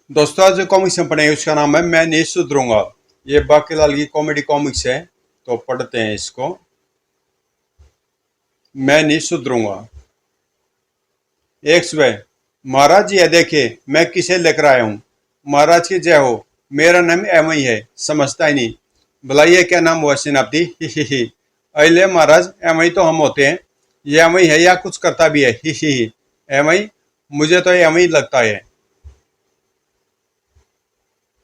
दोस्तों आज जो कॉमिक्स हम पढ़ेंगे उसका नाम है मैं नहीं सुधरूंगा। ये बाकीलाल की कॉमेडी कॉमिक्स है, तो पढ़ते हैं इसको। मैं नहीं सुधरूंगा। एक सुबह, महाराज ये देखिए मैं किसे लेकर आया हूँ। महाराज की जय हो। मेरा नाम एम ही है, समझता ही नहीं। भला ये क्या नाम हुआ सेनापति? ही। अले महाराज, एम ही तो हम होते हैं। ये एम ही है या कुछ करता भी है? ही। एम ही? मुझे तो एम ही लगता है।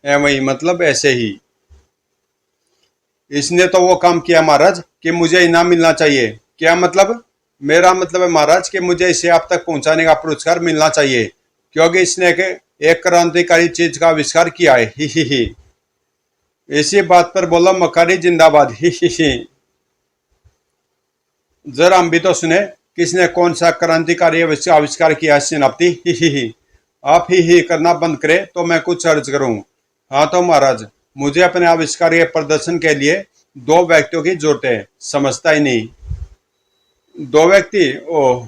एम ही मतलब ऐसे ही। इसने तो वो काम किया महाराज कि मुझे इनाम मिलना चाहिए। क्या मतलब? मेरा मतलब है महाराज कि मुझे इसे आप तक पहुंचाने का पुरस्कार मिलना चाहिए, क्योंकि इसने एक क्रांतिकारी चीज का आविष्कार किया है। ही। इसी बात पर बोला मकारी जिंदाबाद। ही। जरा हम भी तो सुने, किसने कौन सा क्रांतिकारी आविष्कार किया है सेनापति? ही। आप ही करना बंद करे तो मैं कुछ अर्ज करूं। हाँ तो महाराज, मुझे अपने आविष्कार के प्रदर्शन के लिए दो व्यक्तियों की जरूरत है। समझता ही नहीं। दो व्यक्ति? ओह,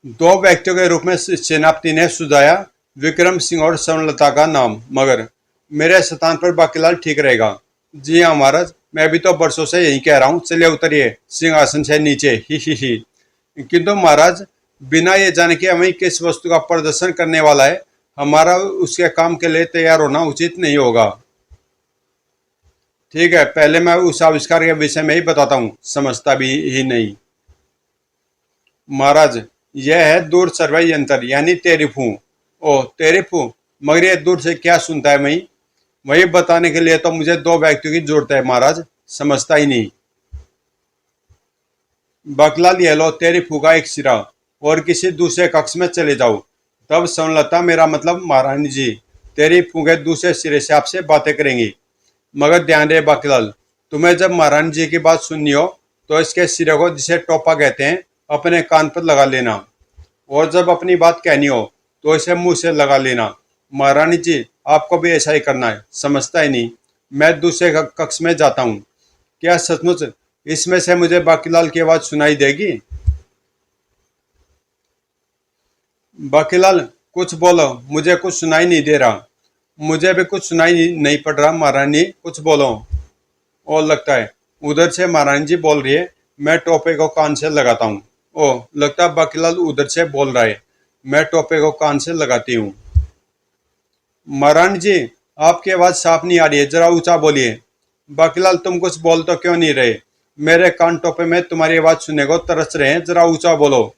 दो व्यक्तियों के रूप में सेनापति ने सुझाया विक्रम सिंह और स्वर्णलता का नाम, मगर मेरे स्थान पर बाकीलाल ठीक रहेगा। जी हाँ महाराज, मैं भी तो बरसों से यही कह रहा हूँ। चलिए उतरिए सिंहासन से नीचे। ही। किंतु महाराज, बिना ये जाने कि हमें किस वस्तु का प्रदर्शन करने वाला है, हमारा उसके काम के लिए तैयार होना उचित नहीं होगा। ठीक है, पहले मैं उस आविष्कार के विषय में ही बताता हूँ। समझता भी ही नहीं। महाराज, यह है दूर सर्वे यंत्र, यानी तेरिफू। ओह तेरिफू, मगर ये दूर से क्या सुनता है? वही बताने के लिए तो मुझे दो व्यक्तियों की जरूरत है महाराज। समझता ही नहीं। बकलाल, ये लो तेरिफू का एक सिरा और किसी दूसरे कक्ष में चले जाओ। तब स्वर्णलता, मेरा मतलब महारानी जी, तेरिफू के दूसरे सिरे से आपसे बातें करेंगी। मगर ध्यान रहे बाकीलाल, तुम्हें जब महारानी जी की बात सुननी हो तो इसके सिरे को, जिसे टोपा कहते हैं, अपने कान पर लगा लेना, और जब अपनी बात कहनी हो तो इसे मुंह से लगा लेना। महारानी जी, आपको भी ऐसा ही करना है। समझता ही नहीं। मैं दूसरे कक्ष में जाता हूँ। क्या सचमुच इसमें से मुझे बाकीलाल की आवाज सुनाई देगी? बाकीलाल, कुछ बोलो, मुझे कुछ सुनाई नहीं दे रहा। मुझे भी कुछ सुनाई नहीं पड़ रहा महारानी, कुछ बोलो। और लगता है उधर से महारानी जी बोल रही है। मैं टोपे को कान से लगाता हूँ। ओह, लगता है बाकीलाल उधर से बोल रहा है। मैं टोपे को कान से लगाती हूँ। महारानी जी, आपकी आवाज साफ नहीं आ रही है, जरा ऊंचा बोलिए। बाकीलाल, तुम कुछ बोल तो क्यों नहीं रहे? मेरे कान टोपे में तुम्हारी आवाज सुनने को तरस रहे हैं, जरा ऊंचा बोलो।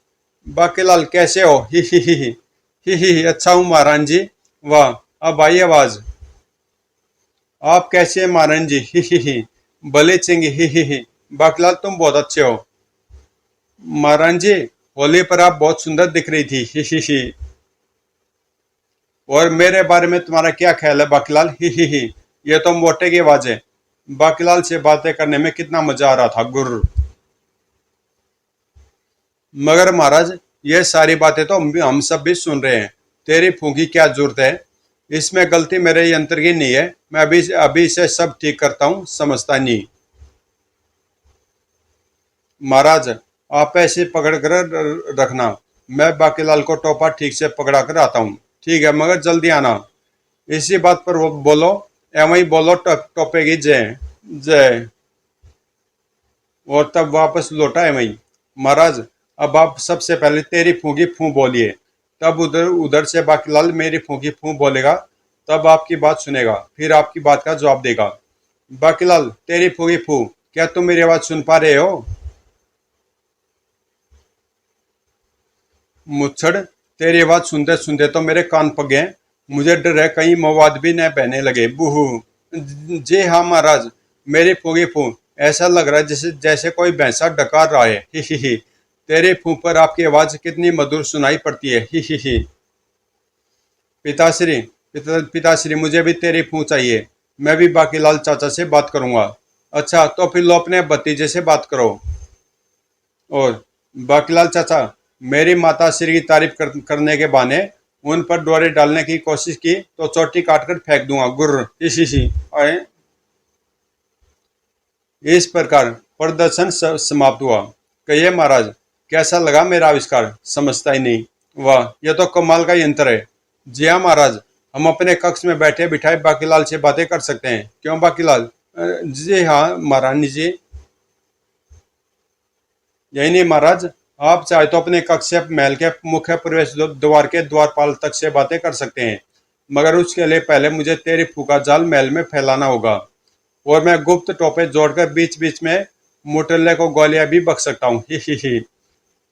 बाकीलाल, कैसे हो? ही। अच्छा हूँ महारानी जी। वाह, अब आई आवाज। आप कैसे हैं महारानी जी? ही। भले चंगी। ही। बाकीलाल, तुम बहुत अच्छे हो। महारानी जी, होली पर आप बहुत सुंदर दिख रही थी। ही। और मेरे बारे में तुम्हारा क्या ख्याल है बाकीलाल? ही। ये तो मोटे की आवाज है। बाकीलाल से बातें करने में कितना मजा आ रहा था, गुर्र। मगर महाराज, ये सारी बातें तो हम सब भी सुन रहे हैं। तेरी फूंकी क्या जरूरत है? इसमें गलती मेरे यंत्र की नहीं है। मैं अभी अभी इसे सब ठीक करता हूँ। समझता नहीं। महाराज, आप ऐसे पकड़ कर रखना। मैं बाकीलाल को टोपा ठीक से पकड़ा कर आता हूँ। ठीक है, मगर जल्दी आना। इसी बात पर वो बोलो, एवं ही बोलो टोपे की जय जय। और तब वापस लौटा है वही। महाराज, अब आप सबसे पहले तेरी फूंकी फूं बोलिए, तब उधर उधर से बाकीलाल मेरी फूंकी फूं बोलेगा, तब आपकी बात सुनेगा, फिर आपकी बात का जवाब देगा। बाकीलाल, तेरी फूंकी फूं, क्या तुम मेरी आवाज सुन पा रहे हो? मुच्छड़, तेरी आवाज सुनते सुनते तो मेरे कान पक गए। मुझे डर है कहीं मवाद भी न बहने लगे। बूहू। जी हाँ महाराज, मेरी फूंकी फूं, ऐसा लग रहा है जैसे जैसे कोई भैंसा डकार रहा है। ही। तेरी फूं पर आपकी आवाज कितनी मधुर सुनाई पड़ती है। ही। पिताश्री, पिताश्री, मुझे भी तेरी फूं चाहिए। मैं भी बाकीलाल चाचा से बात करूंगा। अच्छा, तो फिर लो अपने भतीजे से बात करो। और बाकीलाल चाचा, मेरी माता श्री की तारीफ करने के बहाने उन पर डोरे डालने की कोशिश की तो चोटी काटकर फेंक दूंगा, गुर्र। इसी आए। इस प्रकार प्रदर्शन समाप्त हुआ। कहिए महाराज, कैसा लगा मेरा आविष्कार? समझता ही नहीं। वाह, यह तो कमाल का यंत्र है। जी हाँ महाराज, हम अपने कक्ष में बैठे बिठाए बाकीलाल से बातें कर सकते हैं। क्यों बाकीलाल? जी हाँ महारानी जी। यही नहीं महाराज, आप चाहे तो अपने कक्ष से महल के मुख्य प्रवेश द्वार के द्वारपाल तक से बातें कर सकते हैं, मगर उसके लिए पहले मुझे तेरी फूका जाल महल में फैलाना होगा, और मैं गुप्त टोपे जोड़कर बीच बीच में मुटल्ले को गोलियां भी बक सकता हूँ। ही ही।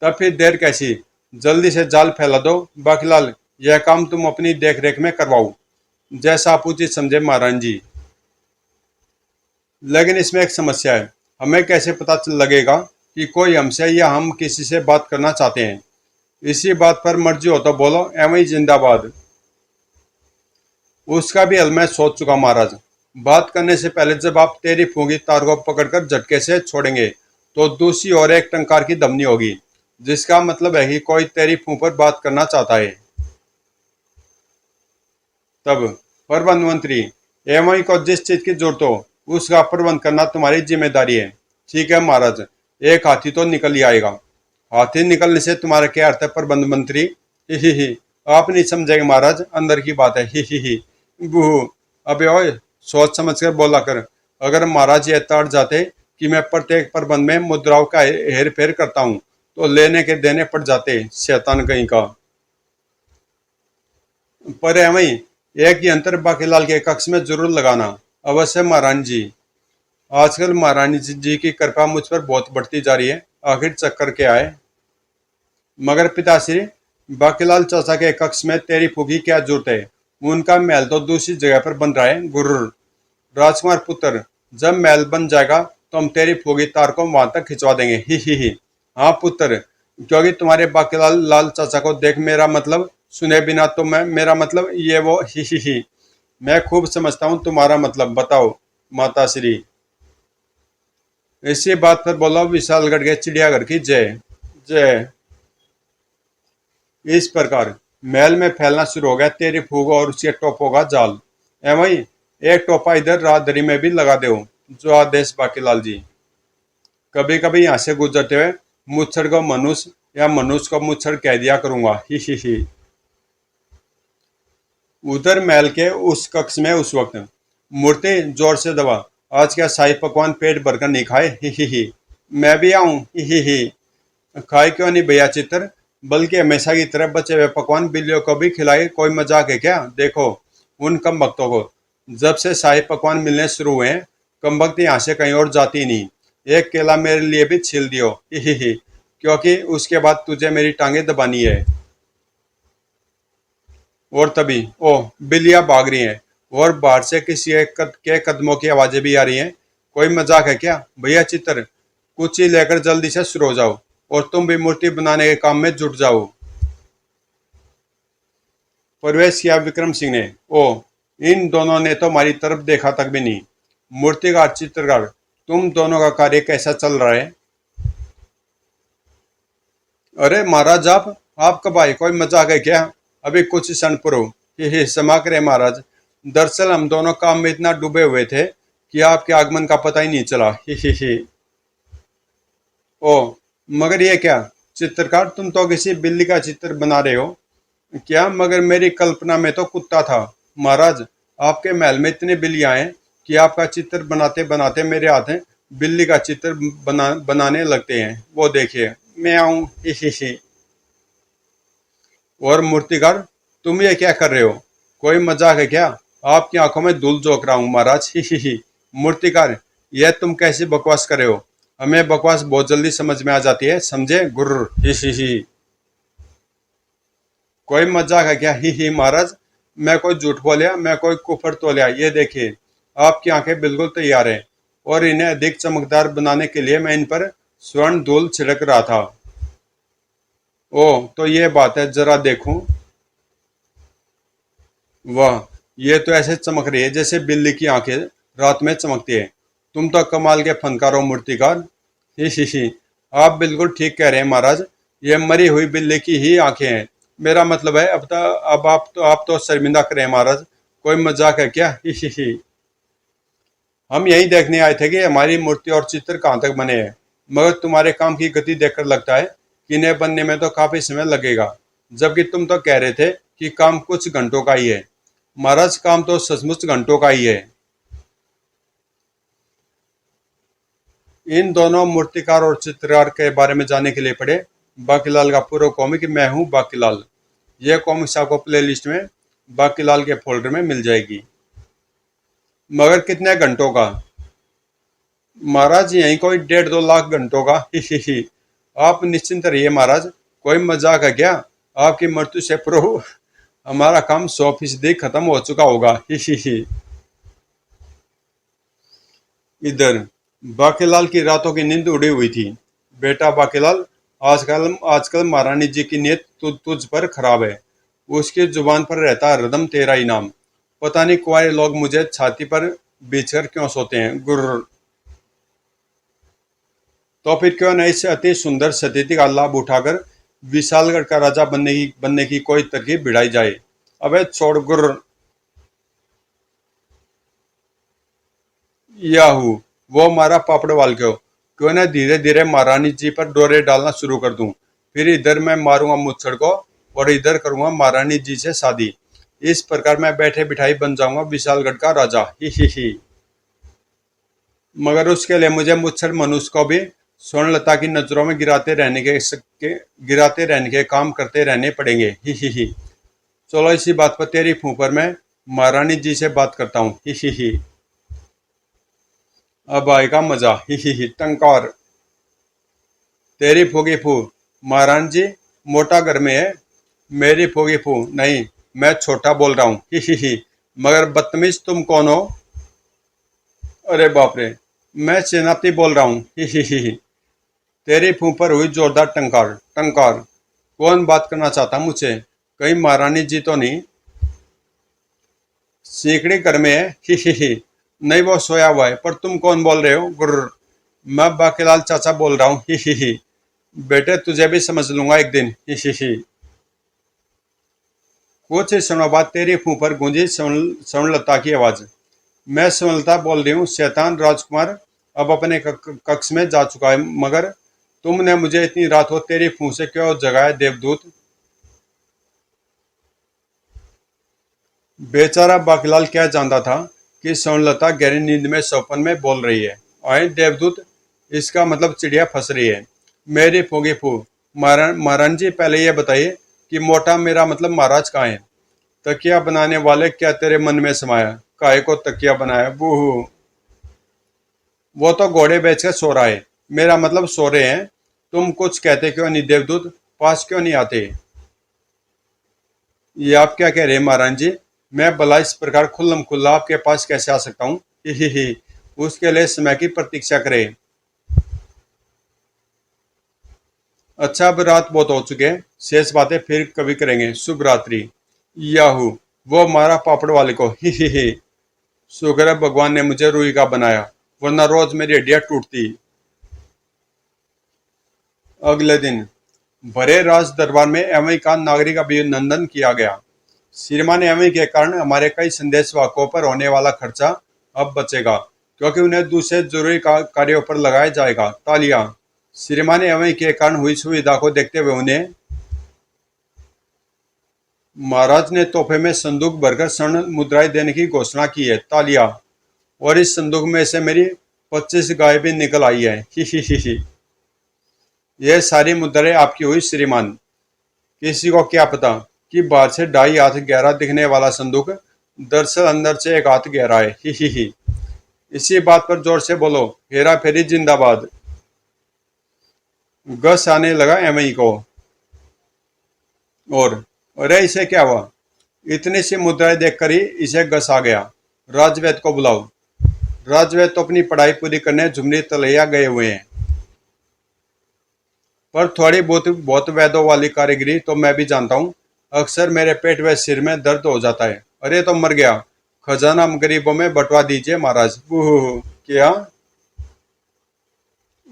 तब फिर देर कैसी, जल्दी से जाल फैला दो बाकीलाल। यह काम तुम अपनी देख रेख में करवाओ, जैसा आप उचित समझे महारानी जी। लेकिन इसमें एक समस्या है, हमें कैसे पता चल लगेगा कि कोई हमसे या हम किसी से बात करना चाहते हैं? इसी बात पर मर्जी हो तो बोलो, एवं जिंदाबाद। उसका भी हल मैं सोच चुका महाराज। बात करने से पहले जब आप तेरी फूंगी तार को पकड़कर झटके से छोड़ेंगे तो दूसरी ओर एक टंकार की धमनी होगी, जिसका मतलब है कि कोई तेरी फूं पर बात करना चाहता है। तब प्रबंध मंत्री, एवं को जिस चीज की जरूरत हो उसका प्रबंध करना तुम्हारी जिम्मेदारी है। ठीक है महाराज, एक हाथी तो निकल ही आएगा। हाथी निकलने से तुम्हारा क्या अर्थ है प्रबंध मंत्री? ही। आप नहीं समझेंगे महाराज, अंदर की बात है। ही। बूहू। अबे ओए, सोच समझ कर बोला कर। अगर महाराज ये ताड़ जाते कि मैं प्रत्येक प्रबंध में मुद्राओं का हेर फेर करता हूँ तो लेने के देने पड़ जाते, शैतान कहीं का। पर है वही, एक यंत्र बाकीलाल के कक्ष में जरूर लगाना। अवश्य महारानी जी। आजकल महारानी जी की कृपा मुझ पर बहुत बढ़ती जा रही है, आखिर चक्कर क्या है? मगर पिताश्री, बाकीलाल चाचा के कक्ष में तेरी फूफी क्या जरूरत है? उनका महल तो दूसरी जगह पर बन रहा है। गुर्र। राजकुमार पुत्र, जब महल बन जाएगा तो हम तेरी फूफी तार को वहां तक खिंचवा देंगे। ही। हाँ पुत्र, क्योंकि तुम्हारे बाकीलाल लाल चाचा को देख मेरा मतलब सुने बिना तो मैं मेरा मतलब ये वो। ही। मैं खूब समझता हूँ तुम्हारा मतलब। बताओ माताश्री। इसी बात पर बोलो विशालगढ़ के चिड़ियाघर की जय जय। इस प्रकार महल में फैलना शुरू हो गया तेरी फूग और उसके टोपों का जाल। एवं एक टोपा इधर राहदरी में भी लगा दो, जो आदेश बाकीलाल जी। कभी कभी यहाँ से गुजरते हुए मुच्छड़ को मनुष्य या मनुष्य को मुच्छड़ कह दिया करूंगा। ही। उधर महल के उस कक्ष में उस वक्त मूर्ति जोर से दबा, आज क्या शाही पकवान पेट भरकर नहीं खाए? ही। मैं भी आऊं? ही। खाए क्यों नहीं भैया चित्र, बल्कि हमेशा की तरह बचे हुए पकवान बिल्लियों को भी खिलाए। कोई मजाक है क्या? देखो उन कम भक्तों को, जब से शाही पकवान मिलने शुरू हुए हैं कम भक्त यहाँ से कहीं और जाती नहीं। एक केला मेरे लिए भी छील दियो। ही। क्योंकि उसके बाद तुझे मेरी टांगे दबानी है। और तभी ओह, बिल्लियां भाग रही हैं और बाहर से किसी एक के कदमों की आवाजें भी आ रही हैं। कोई मजाक है क्या भैया चित्र? कुछ ही लेकर जल्दी से शुरू हो जाओ और तुम भी मूर्ति बनाने के काम में जुट जाओ। प्रवेश किया विक्रम सिंह ने। ओ, इन दोनों ने तो हमारी तरफ देखा तक भी नहीं। मूर्तिकार चित्रकार, तुम दोनों का कार्य कैसा चल रहा है? अरे महाराज, आप कब आए? कोई मजाक है क्या? अभी कुछ क्षण पूर्व। ये क्षमा करें महाराज, दरअसल हम दोनों काम में इतना डूबे हुए थे कि आपके आगमन का पता ही नहीं चला। ही। ओ, मगर ये क्या चित्रकार, तुम तो किसी बिल्ली का चित्र बना रहे हो क्या? मगर मेरी कल्पना में तो कुत्ता था। महाराज, आपके महल में इतनी बिल्लियां हैं कि आपका चित्र बनाते बनाते मेरे हाथ बिल्ली का चित्र बनाने लगते हैं। वो देखिए, मैं आऊं। ही। और मूर्तिकार, तुम ये क्या कर रहे हो? कोई मजाक है क्या? आपकी आंखों में धूल झोंक रहा हूं महाराज। ही। मूर्तिकार, यह तुम कैसी बकवास कर रहे हो? हमें बकवास बहुत जल्दी समझ में आ जाती है, समझे? गुर्र। ही। कोई मजाक है क्या? ही महाराज, मैं कोई झूठ बोलिया, मैं कोई कुफर तोलिया? ये देखिए, आपकी आंखें बिल्कुल तैयार हैं और इन्हें अधिक चमकदार बनाने के लिए मैं इन पर स्वर्ण धूल छिड़क रहा था। ओह, तो ये बात है, जरा देखूं। वाह, ये तो ऐसे चमक रही है जैसे बिल्ली की आंखें रात में चमकती है। तुम तो कमाल के फनकार हो मूर्तिकार। ही। आप बिल्कुल ठीक कह रहे हैं महाराज, ये मरी हुई बिल्ली की ही आंखें हैं। मेरा मतलब है, अब आप तो शर्मिंदा करें महाराज। कोई मजाक है क्या? ही। हम यही देखने आए थे कि हमारी मूर्ति और चित्र कहाँ तक बने हैं, मगर तुम्हारे काम की गति देखकर लगता है कि इन्हें बनने में तो काफी समय लगेगा। जबकि तुम तो कह रहे थे कि काम कुछ घंटों का ही है। महाराज काम तो सचमुच घंटों का ही है। इन दोनों मूर्तिकार और चित्रकार के बारे में जानने के लिए पढ़े बाकीलाल का पूरा कॉमिक मैं हूँ बाकीलाल। यह कॉमिक्स आपको प्ले लिस्ट में बाकीलाल के फोल्डर में मिल जाएगी। मगर कितने घंटों का? महाराज यही कोई 1.5-2 लाख घंटों का। ही। आप निश्चिंत रहिए महाराज, कोई मजाक है क्या? आपकी मृत्यु से पूर्व हमारा काम 100% खत्म हो चुका होगा। ही। इधर बाकीलाल की रातों की नींद उड़ी हुई थी। बेटा बाकीलाल, आजकल आजकल महारानी जी की नीयत तुझ पर खराब है। उसकी जुबान पर रहता हरदम तेरा ही नाम। पता नहीं कुंवारे लोग मुझे छाती पर बीछकर क्यों सोते हैं। गुर्र। तो फिर क्यों न इस अति सुंदर सतीति का लाभ उठाकर विशालगढ़ का राजा बनने की कोई तरकीब भिड़ाई जाए। अबे छोड़ गुर्र। याहू, वो मारा पापड़वाल क्यों न धीरे धीरे महारानी जी पर डोरे डालना शुरू कर दूं। फिर इधर मैं मारूंगा मुच्छड़ को और इधर करूंगा महारानी जी से शादी। इस प्रकार मैं बैठे बिठाई बन जाऊंगा विशालगढ़ का राजा। ही। मगर उसके लिए मुझे मुच्छड़ मनुष्य को भी स्वर्णलता की नजरों में गिराते रहने के काम करते रहने पड़ेंगे। ही। चलो इसी बात पर तेरी फूफर मैं महारानी जी से बात करता हूँ। ही। अब आएगा मजा। ही। टंकार। तेरी फूगी फू। महारानी जी मोटा घर में है। मेरी फूगी फू नहीं, मैं छोटा बोल रहा हूँ। ही। मगर बदतमीज तुम कौन हो? अरे बाप रे, मैं सेनापति बोल रहा हूँ। ही। तेरी फूं पर हुई जोरदार टंकार। टंकार। कौन बात करना चाहता मुझसे? कहीं महारानी जी तो नहीं? सीकड़ी घर में है। ही। नहीं, वो सोया हुआ है। पर तुम कौन बोल रहे हो? गुर्र। मैं बाकीलाल चाचा बोल रहा हूँ। ही। बेटे तुझे भी समझ लूंगा एक दिन। ही। कुछ ही समय बाद तेरी फूं पर गूंजी स्वर्णलता की आवाज। मैं स्वर्णलता बोल रही हूँ। शैतान राजकुमार अब अपने कक्ष में जा चुका है, मगर तुमने मुझे इतनी रात को तेरी फूं से क्यों जगाया देवदूत? बेचारा बाकीलाल क्या जानता था कि स्वर्णलता गहरी नींद में सपन में बोल रही है। आए देवदूत, इसका मतलब चिड़िया फंस रही है। मेरी फूगी फू। महारानी जी पहले ये बताइए कि मोटा मेरा मतलब महाराज कहाँ है? तकिया बनाने वाले, क्या तेरे मन में समाया? काहे को तकिया बनाया? बूहू। वो तो घोड़े बेचकर सो रहा है। मेरा मतलब सो रहे हैं। तुम कुछ कहते क्यों नहीं देवदूत? पास क्यों नहीं आते? ये आप क्या कह रहे हैं महारानी जी? मैं भला इस प्रकार खुल्लम खुल्ला आपके पास कैसे आ सकता हूँ? ही। उसके लिए समय की प्रतीक्षा करें। अच्छा, अब रात बहुत हो चुके हैं, शेष बातें फिर कभी करेंगे। शुभ रात्रि। याहू, वो मारा पापड़ वाले को। ही। शुक्र है भगवान ने मुझे रूही का बनाया, वरना रोज मेरी हड्डियां टूटती। अगले दिन भरे राज दरबार में एवं का नागरिक अभिनंदन किया गया। श्रीमान एवं के कारण हमारे कई संदेशवाहकों पर होने वाला खर्चा अब बचेगा, क्योंकि उन्हें दूसरे जरूरी कार्यों पर लगाया जाएगा। तालियां। श्रीमान एवं के कारण हुई सुविधा को देखते हुए उन्हें महाराज ने तोहफे में संदूक भरकर स्वर्ण मुद्राएं देने की घोषणा की है। तालियां। और इस संदूक में से मेरी 25 गाय भी निकल आई है। ही। यह सारी मुद्राएं आपकी हुई श्रीमान। किसी को क्या पता कि बाहर से 2.5 हाथ गहरा दिखने वाला संदूक दरअसल अंदर से 1 हाथ गहरा है। ही। इसी बात पर जोर से बोलो, हेरा फेरी जिंदाबाद। गस आने लगा एमई को। और अरे इसे क्या हुआ? इतनी सी मुद्राएं देखकर ही इसे गस आ गया। राजवैद को बुलाओ। राजवैद तो अपनी पढ़ाई पूरी करने झुमरी तलैया गए हुए हैं, पर थोड़ी बहुत बहुत वैदों वाली कारीगरी तो मैं भी जानता हूँ। अक्सर मेरे पेट व सिर में दर्द हो जाता है। अरे तो मर गया। खजाना गरीबों में बंटवा दीजिए महाराज। बूहू। क्या?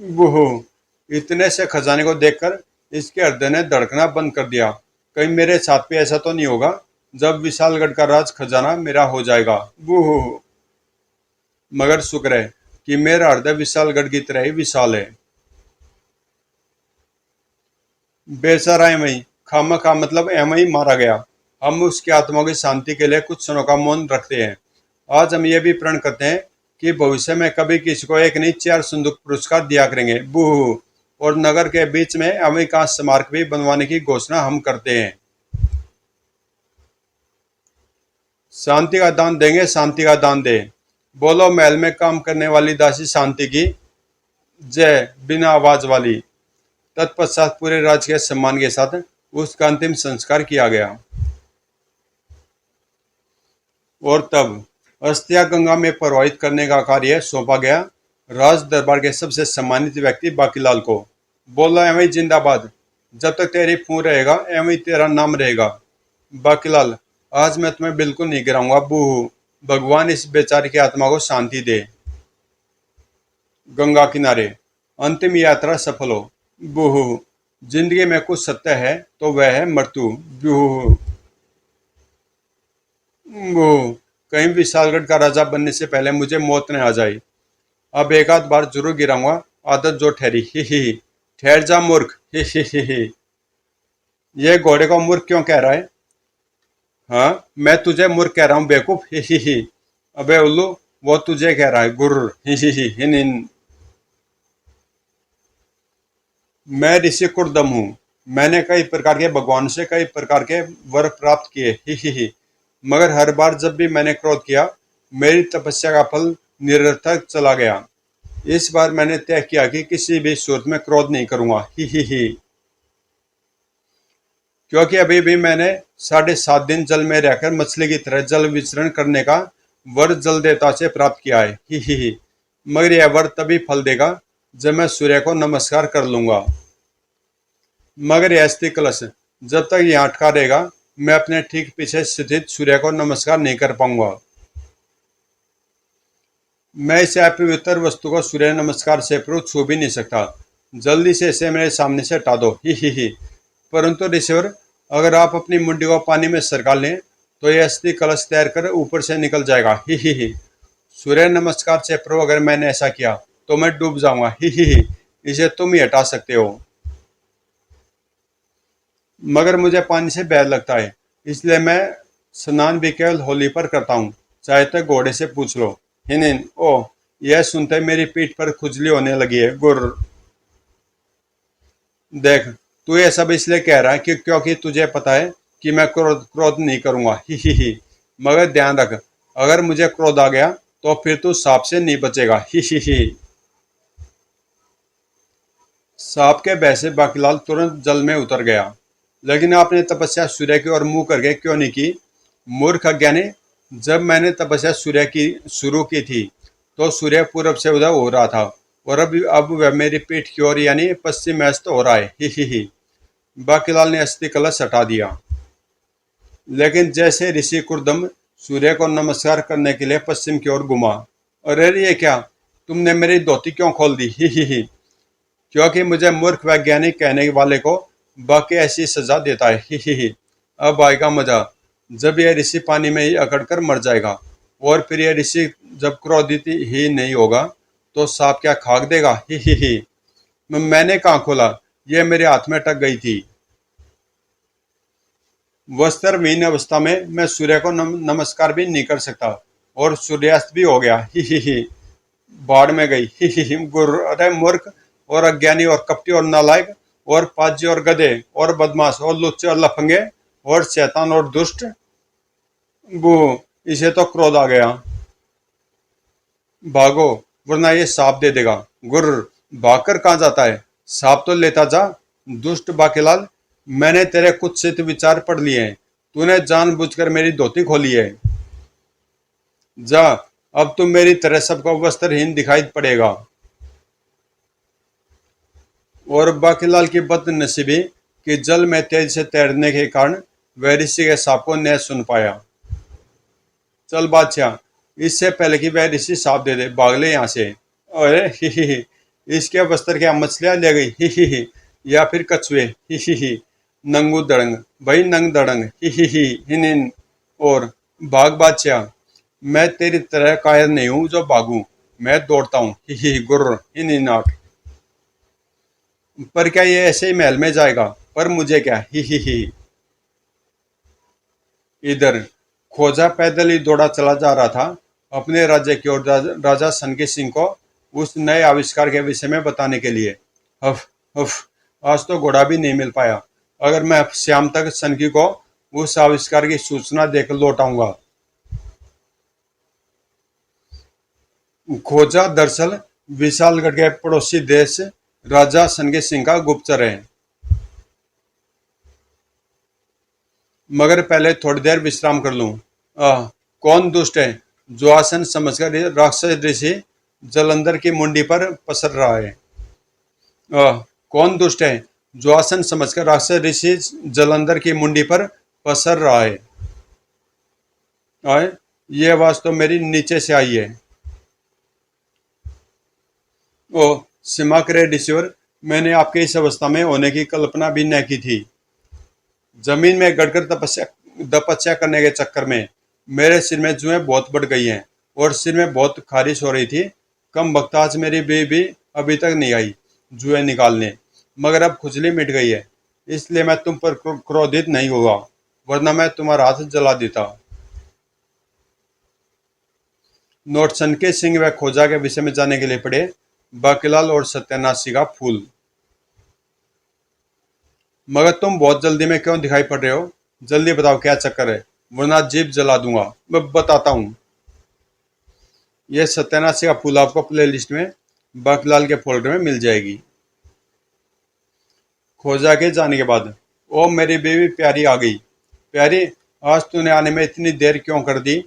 बूहू। इतने से खजाने को देखकर इसके हृदय ने धड़कना बंद कर दिया। कहीं मेरे साथ भी ऐसा तो नहीं होगा जब विशालगढ़ का राज खजाना मेरा हो जाएगा। बूहू। मगर शुक्र है कि मेरा हृदय विशालगढ़ की तरह ही विशाल है। बेचारा एमई खामा खा मतलब एमई मारा गया। हम उसकी आत्मा की शांति के लिए कुछ क्षणों का मौन रखते हैं। आज हम ये भी प्रण करते हैं कि भविष्य में कभी किसी को एक नहीं 4 संदूक पुरस्कार दिया करेंगे। बूह। और नगर के बीच में अमेरिका का स्मारक भी बनवाने की घोषणा हम करते हैं। शांति का दान देंगे, शांति का दान दे। बोलो महल में काम करने वाली दासी शांति की जय। बिना आवाज वाली। तत्पश्चात पूरे राज्य के सम्मान के साथ उसका अंतिम संस्कार किया गया। और तब अस्थियां गंगा में प्रवाहित करने का कार्य सौंपा गया राज दरबार के सबसे सम्मानित व्यक्ति बाकीलाल को। बोला एवं जिंदाबाद। जब तक तेरी फूं रहेगा एवं तेरा नाम रहेगा। बाकीलाल, आज मैं तुम्हें बिल्कुल नहीं गिराऊंगा। बूह। भगवान इस बेचारे की आत्मा को शांति दे। गंगा किनारे अंतिम यात्रा सफल हो। बूह। जिंदगी में कुछ सत्य है तो वह है मृत्यु। बूह। बूह। कहीं विशालगढ़ का राजा बनने से पहले मुझे मौत न आ जाए। अब एक आध बार जरूर गिराऊंगा, आदत जो ठहरी। ही। ठहर जा मूर्ख। ही। ये घोड़े को मूर्ख क्यों कह रहा है? हाँ, मैं तुझे मूर्ख कह रहा हूँ बेवकूफ। ही। अबे उल्लू, वो तुझे कह रहा है गुर्र। ही। हिन हिन। मैं ऋषि कुर्दम हूँ। मैंने कई प्रकार के भगवान से कई प्रकार के वर प्राप्त किए। ही। मगर हर बार जब भी मैंने क्रोध किया, मेरी तपस्या का फल निरर्थक चला गया। इस बार मैंने तय किया कि किसी भी सूरत में क्रोध नहीं करूंगा। ही। क्योंकि अभी भी मैंने 7.5 दिन जल में रहकर मछली की तरह जल विचरण करने का वर जल देवता से प्राप्त किया है। ही। मगर यह वर तभी फल देगा जब मैं सूर्य को नमस्कार कर लूंगा। मगर यह अस्थि कलश जब तक यहाँ अटका रहेगा, मैं अपने ठीक पीछे स्थित सूर्य को नमस्कार नहीं कर पाऊंगा। मैं इस अपवित्र वस्तु को सूर्य नमस्कार से पूर्व छू भी नहीं सकता। जल्दी से इसे मेरे सामने से हटा दो। ही। परंतु ऋषिवर, अगर आप अपनी मुंडी को पानी में सरका लें तो यह अस्थि कलश तैर कर ऊपर से निकल जाएगा। ही। सूर्य नमस्कार से पूर्व अगर मैंने ऐसा किया तो मैं डूब जाऊंगा। ही। इसे तुम ही हटा सकते हो। मगर मुझे पानी से डर लगता है, इसलिए मैं स्नान भी केवल होली पर करता हूँ। चाहे तो घोड़े से पूछ लो। हिन। ओ, यह सुनते मेरी पीठ पर खुजली होने लगी है। गुर्र। देख, तू ये सब इसलिए कह रहा है कि क्योंकि तुझे पता है कि मैं क्रोध नहीं करूंगा। ही। मगर ध्यान रख, अगर मुझे क्रोध आ गया तो फिर तू सांप से नहीं बचेगा। ही। सांप के भय से बाकीलाल तुरंत जल में उतर गया। लेकिन आपने तपस्या सूर्य की ओर मुंह करके क्यों नहीं की? मूर्ख अज्ञानी, जब मैंने तपस्या सूर्य की शुरू की थी तो सूर्य पूरब से उदय हो रहा था और अब वह मेरी पीठ की ओर यानी पश्चिम में अस्त हो रहा है। ही। बाकीलाल ने अस्थि कलश हटा दिया। लेकिन जैसे ऋषि कुर्दम सूर्य को नमस्कार करने के लिए पश्चिम की ओर घुमा। अरे ये क्या, तुमने मेरी धोती क्यों खोल दी? ही। क्योंकि मुझे मूर्ख वैज्ञानिक कहने वाले को बाकी ऐसी सजा देता है। ही। अब आएगा मजा, जब यह ऋषि पानी में ही अकड़ कर मर जाएगा। और फिर यह ऋषि जब क्रोधित ही नहीं होगा तो सांप क्या खाक देगा? ही। मैंने कहाँ खोला, यह मेरे हाथ में अटक गई थी। वस्त्रहीन अवस्था में मैं सूर्य को नमस्कार भी नहीं कर सकता और सूर्यास्त भी हो गया। ही। बाढ़ में गई। ही। गुर्र। अरे मूर्ख और अज्ञानी और कपटी और नालायक और पाजी और गधे और बदमाश और लुच्चे और लफंगे और शैतान और दुष्ट। वो, इसे तो क्रोध आ गया। भागो, वरना ये सांप दे देगा। गुर्र। भागकर कहाँ जाता है? सांप तो लेता जा। दुष्ट बाकीलाल, मैंने तेरे कुत्सित विचार पढ़ लिए हैं। तूने जानबूझकर मेरी धोती खोली है। जा, अब तुम मेरी तरह सबको वस्त्रहीन दिखाई पड़ेगा। और बाकीलाल की बदनसीबी कि जल में तेज से तैरने के कारण वह ऋषि के सांप को न सुन पाया। चल बादशाह, इससे पहले कि वह ऋषि सांप दे दे, भाग ले यहाँ से। अरे ही। इसके वस्त्र क्या मछलियां ले गई? ही। या फिर कछुए? ही। नंगू दड़ंग, भाई नंग दड़ंग। ही। हिन। और भाग बादशाह, मैं तेरी तरह कायर नहीं हूं जो भागूं, मैं दौड़ता हूँ। ही। गुर्र। हिन नाट। पर क्या ये ऐसे ही महल में जाएगा? पर मुझे क्या? ही। इधर खोजा पैदल ही दौड़ा चला जा रहा था अपने राज्य की ओर राजा सनकी सिंह को उस नए आविष्कार के विषय में बताने के लिए। हफ हफ, आज तो घोड़ा भी नहीं मिल पाया। अगर मैं शाम तक सनकी को उस आविष्कार की सूचना देकर लौट आऊंगा। खोजा दरअसल विशालगढ़ के पड़ोसी देश राजा सनकी सिंह का गुप्तचर है। मगर पहले थोड़ी देर विश्राम कर लूं। कौन दुष्ट है जो आसन समझकर राक्षस ऋषि जलंधर की मुंडी पर पसर रहा है? कौन दुष्ट है जो आसन समझकर राक्षस ऋषि जलंधर की मुंडी पर पसर रहा है? ये आवाज तो मेरी नीचे से आई है। ओ क्षमा करे ऋषिवर, मैंने आपके इस अवस्था में होने की कल्पना भी न की थी। जमीन में गड़कर तपस्या करने के चक्कर में मेरे सिर में जुएं बहुत बढ़ गई हैं और सिर में बहुत खारिश हो रही थी। कम वक्त आज मेरी बीवी अभी तक नहीं आई जुएं निकालने, मगर अब खुजली मिट गई है, इसलिए मैं तुम पर क्रोधित नहीं हुआ, वरना मैं तुम्हारा हाथ जला देता। नोटसन के सिंह व खोजा के विषय में जानने के लिए पढ़े बाकीलाल और सत्यानाशी का फूल। मगर तुम बहुत जल्दी में क्यों दिखाई पड़ रहे हो? जल्दी बताओ क्या चक्कर है, वरना जीप जला दूंगा। मैं बताता हूँ। यह सत्यानाशी का फूल आपको प्ले लिस्ट में बाकीलाल के फोल्डर में मिल जाएगी। खोजा के जाने के बाद ओ मेरी बेबी प्यारी आ गई। प्यारी, आज तूने आने में इतनी देर क्यों कर दी?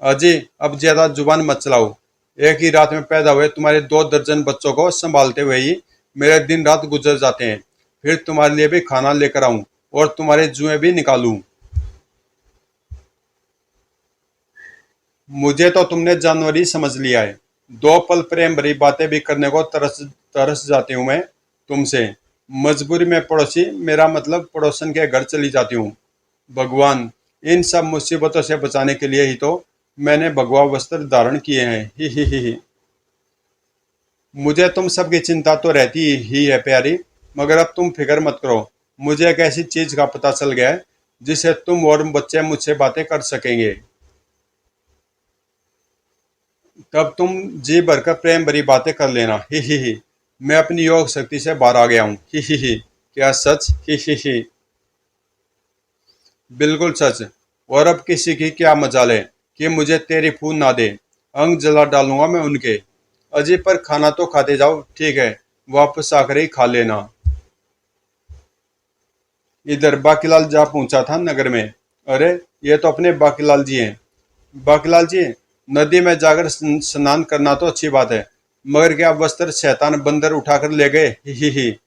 अजय, अब ज्यादा जुबान मत चलाओ। एक ही रात में पैदा हुए तुम्हारे 2 दर्जन बच्चों को संभालते हुए ही मेरे दिन रात गुजर जाते हैं। फिर तुम्हारे लिए भी खाना लेकर आऊं और तुम्हारे जुएं भी निकालूं। मुझे तो तुमने जानवर ही समझ लिया है। 2 पल प्रेम भरी बातें भी करने को तरस तरस जाती हूँ मैं तुमसे। मजबूरी में पड़ोसी, मेरा मतलब पड़ोसन के घर चली जाती हूँ। भगवान, इन सब मुसीबतों से बचाने के लिए ही तो मैंने भगवा वस्त्र धारण किए हैं। ही। मुझे तुम सबकी चिंता तो रहती ही है प्यारी, मगर अब तुम फिक्र मत करो। मुझे एक ऐसी चीज का पता चल गया है जिससे तुम और बच्चे मुझसे बातें कर सकेंगे। तब तुम जी भरकर प्रेम भरी बातें कर लेना। ही। मैं अपनी योग शक्ति से बाहर आ गया हूँ। ही। क्या सच? ही। बिल्कुल सच। और अब किसी की क्या मजाल है कि मुझे तेरी फूल ना दे। अंग जला डालूंगा मैं उनके। अजय, पर खाना तो खाते जाओ। ठीक है, वापस आकर ही खा लेना। इधर बाकीलाल जा पहुंचा था नगर में। अरे, ये तो अपने बाकीलाल जी हैं। बाकीलाल जी, नदी में जाकर स्नान करना तो अच्छी बात है, मगर क्या वस्त्र शैतान बंदर उठाकर ले गए? ही।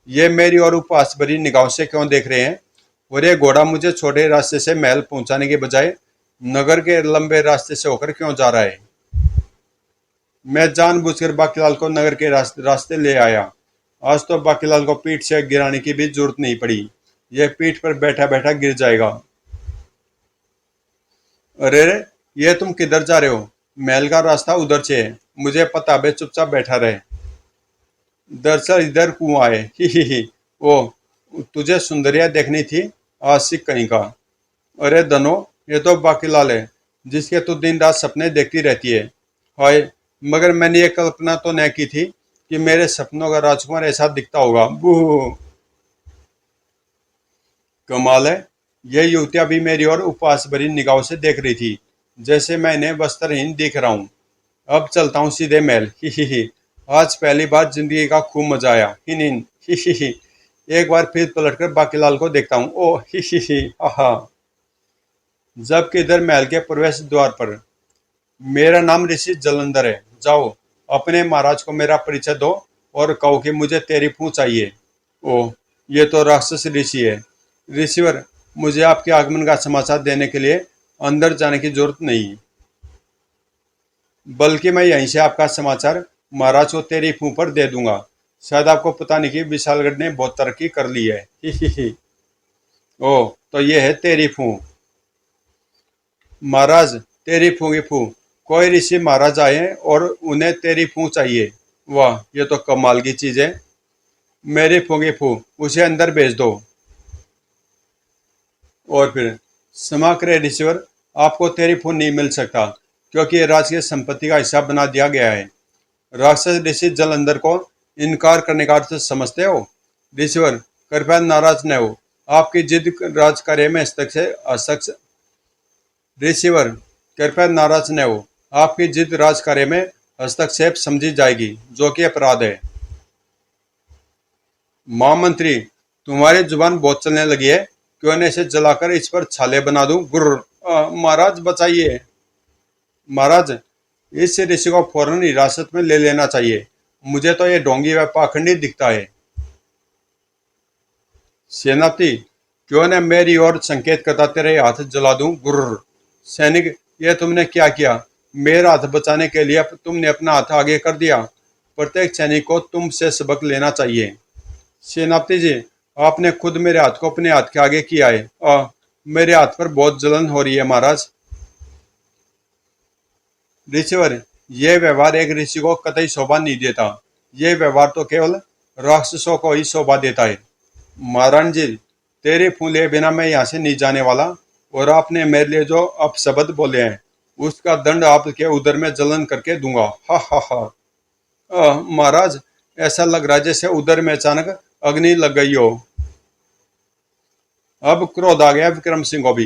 ये मेरी और उपहास भरी निगाहों से क्यों देख रहे हैं? और ये घोड़ा मुझे छोटे रास्ते से महल पहुंचाने के बजाय नगर के लंबे रास्ते से होकर क्यों जा रहा है? मैं जानबूझकर बाकीलाल को नगर के रास्ते ले आया। आज तो बाकीलाल को पीठ से गिराने की भी जरूरत नहीं पड़ी। यह पीठ पर बैठा बैठा गिर जाएगा। अरे रे, ये तुम किधर जा रहे हो? महल का रास्ता उधर से है, मुझे पता है, चुपचाप बैठा रहे। दरअसल इधर कुआं है। ही। ओ, तुझे सुंदरिया देखनी थी? आशिक कहीं का। अरे धनो, ये तो बाकीलाल है जिसके तू दिन रात सपने देखती रहती है। हाय, मगर मैंने ये कल्पना तो न की थी कि मेरे सपनों का राजकुमार ऐसा दिखता होगा। बू, कमाल है। यह युवतियां भी मेरी ओर उपहास भरी निगाहों से देख रही थी, जैसे मैं इन्हें वस्त्रहीन दिख रहा हूँ। अब चलता हूँ सीधे महल। ही। आज पहली बार जिंदगी का खूब मजा आया। हिन। ही। एक बार फिर पलटकर बाकीलाल को देखता हूँ। ओ ही। आहा। जबकि इधर महल के प्रवेश द्वार पर, मेरा नाम ऋषि जलंधर है। जाओ, अपने महाराज को मेरा परिचय दो और कहो कि मुझे तेरी फूं चाहिए। ओह, ये तो राक्षस ऋषि है। ऋषिवर, मुझे आपके आगमन का समाचार देने के लिए अंदर जाने की जरूरत नहीं, बल्कि मैं यहीं से आपका समाचार महाराज को तेरी फूं पर दे दूंगा। शायद आपको पता नहीं कि विशालगढ़ ने बहुत तरक्की कर ली है। ही। ओह, तो ये है तेरी फूं। महाराज, तेरी फूं की फूं। कोई ऋषि महाराज आए हैं और उन्हें तेरी फूं चाहिए। वाह, ये तो कमाल की चीज है। मेरी फूं की फूं, उसे अंदर भेज दो। और फिर क्षमा करे ऋषिवर, आपको तेरी फूल नहीं मिल सकता, क्योंकि ये राजकीय संपत्ति का हिस्सा बना दिया गया है। राक्षस ऋषि जलंधर को इनकार करने का अर्थ समझते हो? ऋषिवर, कृपया नाराज न हो, आपकी जिद राज कार्य में हस्तक्षेप ऋषिवर, कृपया नाराज न हो, आपकी जिद राज कार्य में हस्तक्षेप समझी जाएगी, जो कि अपराध है। महामंत्री, तुम्हारी जुबान बहुत चलने लगी है, क्यों न इसे जलाकर इस पर छाले बना दूं? गुर्र। महाराज बचाइए। महाराज, इस ऋषि को फौरन हिरासत में ले लेना चाहिए, मुझे तो ये ढोंगी व पाखंडी दिखता है। सेनापति, क्यों न मेरी ओर संकेत करता तेरे हाथ जला दूं? गुर्र। सैनिक, यह तुमने क्या किया? मेरा हाथ बचाने के लिए तुमने अपना हाथ आगे कर दिया। प्रत्येक सैनिक को तुमसे सबक लेना चाहिए। सेनापति जी, आपने खुद मेरे हाथ को अपने हाथ के आगे किया है। मेरे हाथ पर बहुत जलन हो रही है महाराज। ऋषिवर, यह व्यवहार एक ऋषि को कतई शोभा नहीं देता। यह व्यवहार तो केवल राक्षसों को ही शोभा देता है। महाराज जी, तेरे फूले बिना मैं यहाँ से नहीं जाने वाला, और आपने मेरे लिए जो अपशब्द बोले हैं उसका दंड आपके उदर में जलन करके दूंगा। हा हा हा। महाराज, ऐसा लग रहा है जैसे उदर में अचानक अग्नि लग गई हो। अब क्रोध आ गया विक्रम सिंह को भी।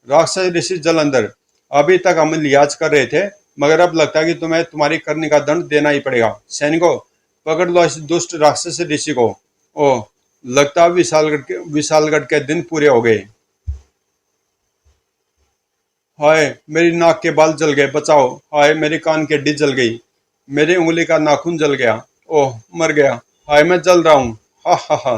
राक्षस ऋषि जलंधर, अभी तक हम लिहाज कर रहे थे, मगर अब लगता है कि तुम्हें तुम्हारी करनी का दंड देना ही पड़ेगा। सैनिकों, पकड़ लो इस दुष्ट राक्षस ऋषि को। ओह, लगता है विशालगढ़ के दिन पूरे हो गए। हाय, मेरी नाक के बाल जल गए, बचाओ। हाय, मेरी कान की हड्डी जल गई, मेरी उंगली का नाखून जल गया। ओह, मर गया। हाय, मैं जल रहा हूँ। हा हा हा।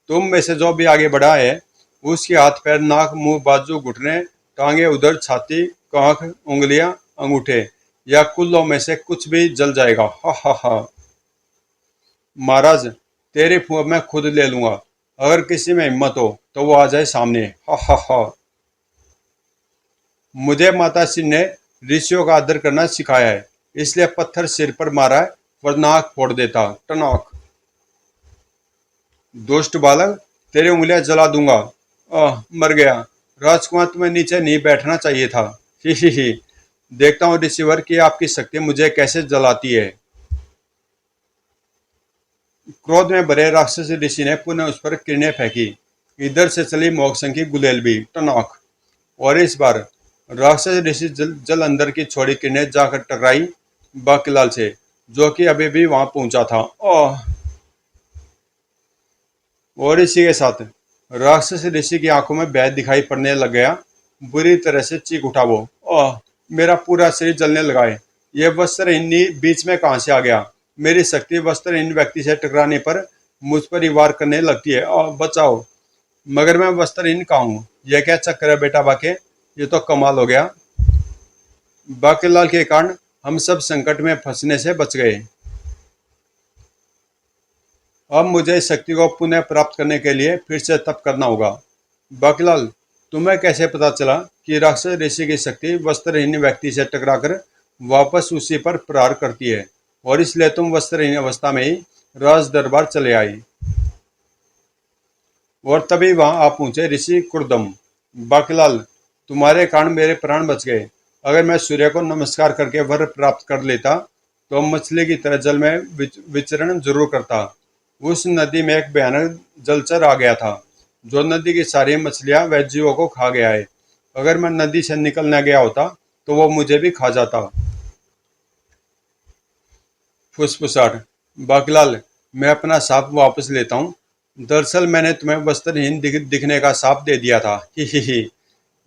तुम में से जो भी आगे बढ़ा है, उसके हाथ पैर, नाक, मुंह, बाजू, घुटने, टांगे, उधर, छाती, आंख, उंगलियां, अंगूठे या कुल्लों में से कुछ भी जल जाएगा। हा हा हा। महाराज, तेरी फूंक मैं खुद ले लूंगा, अगर किसी में हिम्मत हो तो वो आ जाए सामने। हा हा हा। मुझे माता श्री ने ऋषियों का आदर करना सिखाया है, इसलिए पत्थर सिर पर मारा है, वरना आंख फोड़ देता। टनाक। दुष्ट बालक, तेरी उंगलियां जला दूंगा। मर गया। राजकुमार, तुम्हें नीचे नहीं बैठना चाहिए था। ही। देखता हूँ ऋषिवर की आपकी शक्ति मुझे कैसे जलाती है। क्रोध में भरे राक्षस ऋषि ने पुनः उस पर किरणें फेंकी। इधर से चली मोक्षण की गुलेल भी। टनाक। और इस बार राक्षस ऋषि जल अंदर की छोड़ी किरणें जाकर टकराई बाकीलाल से, जो कि अभी भी वहां पहुंचा था। और इसी के साथ राक्षस ऋषि की आंखों में भय दिखाई पड़ने लग गया। बुरी तरह से चीख उठा वो। मेरा पूरा शरीर जलने लगा है। यह वस्त्रहीन बीच में कहां से आ गया? मेरी शक्ति वस्त्रहीन व्यक्ति से टकराने पर मुझ पर ही वार करने लगती है। बचाओ। मगर मैं वस्त्रहीन कहाँ हूँ? यह क्या चक्कर है बेटा बाके? ये तो कमाल हो गया। बाकीलाल के कारण हम सब संकट में फंसने से बच गए। अब मुझे इस शक्ति को पुनः प्राप्त करने के लिए फिर से तप करना होगा। बाकीलाल, तुम्हें कैसे पता चला कि राक्षस ऋषि की शक्ति वस्त्रहीन व्यक्ति से टकराकर वापस उसी पर प्रहार करती है, और इसलिए तुम वस्त्रहीन अवस्था में ही राज दरबार चले आई? और तभी वहां आ पहुंचे ऋषि कुर्दम। बाकीलाल, तुम्हारे कारण मेरे प्राण बच गए। अगर मैं सूर्य को नमस्कार करके वर प्राप्त कर लेता तो मछली की तरह जल में विचरण जरूर करता। उस नदी में एक भयानक जलचर आ गया था, जो नदी की सारी मछलियां व जीवों को खा गया है। अगर मैं नदी से निकल न गया होता तो वो मुझे भी खा जाता। फुसफुसाहट। बाकीलाल, मैं अपना साप वापस लेता हूँ। दरअसल मैंने तुम्हें वस्त्रहीन दिखने का साप दे दिया था। ही।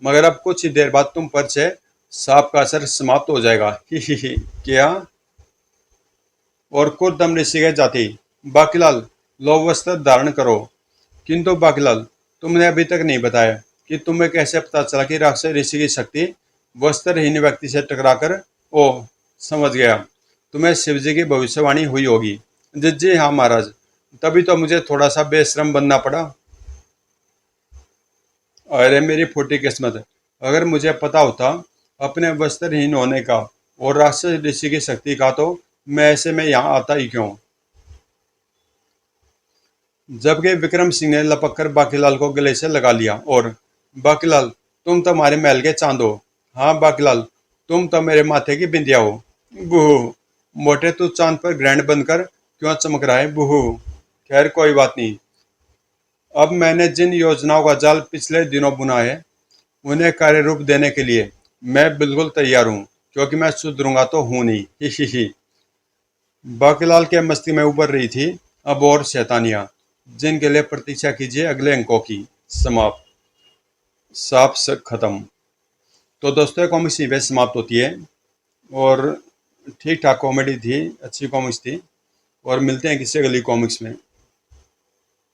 मगर अब कुछ ही देर बाद तुम पर से साप का असर समाप्त हो जाएगा। ही। क्या? और कुर्दम ऋषि के जाति। बाकीलाल, लो वस्त्र धारण करो। किंतु बाकीलाल, तुमने अभी तक नहीं बताया कि तुम्हें कैसे पता चला कि राक्षस ऋषि की शक्ति वस्त्रहीन व्यक्ति से टकराकर। ओह, समझ गया, तुम्हें शिवजी की भविष्यवाणी हुई होगी। जी जी हाँ महाराज, तभी तो मुझे थोड़ा सा बेशरम बनना पड़ा। अरे मेरी फूटी किस्मत, अगर मुझे पता होता अपने वस्त्रहीन होने का और राक्षस ऋषि की शक्ति का, तो मैं ऐसे में यहाँ आता ही क्यों? जबकि विक्रम सिंह ने लपक कर बाकीलाल को गले से लगा लिया और बाकीलाल, तुम तो हमारे महल के चांद हो। हाँ बाकीलाल, तुम तो मेरे माथे की बिंदिया हो। बूहू, मोटे तू चांद पर ग्रैंड बनकर क्यों चमक रहा है बूहू। खैर कोई बात नहीं। अब मैंने जिन योजनाओं का जाल पिछले दिनों बुना है उन्हें कार्य रूप देने के लिए मैं बिल्कुल तैयार हूँ, क्योंकि मैं सुधरूंगा तो हूं नहीं। ही ही। बाकीलाल के मस्ती में उभर रही थी अब और शैतानियां, जिनके लिए प्रतीक्षा कीजिए अगले अंकों की। समाप्त। साफ से खत्म। तो दोस्तों ये कॉमिक्स यहीं पे समाप्त होती है। और ठीक ठाक कॉमेडी थी, अच्छी कॉमिक्स थी। और मिलते हैं किसी अगली कॉमिक्स में।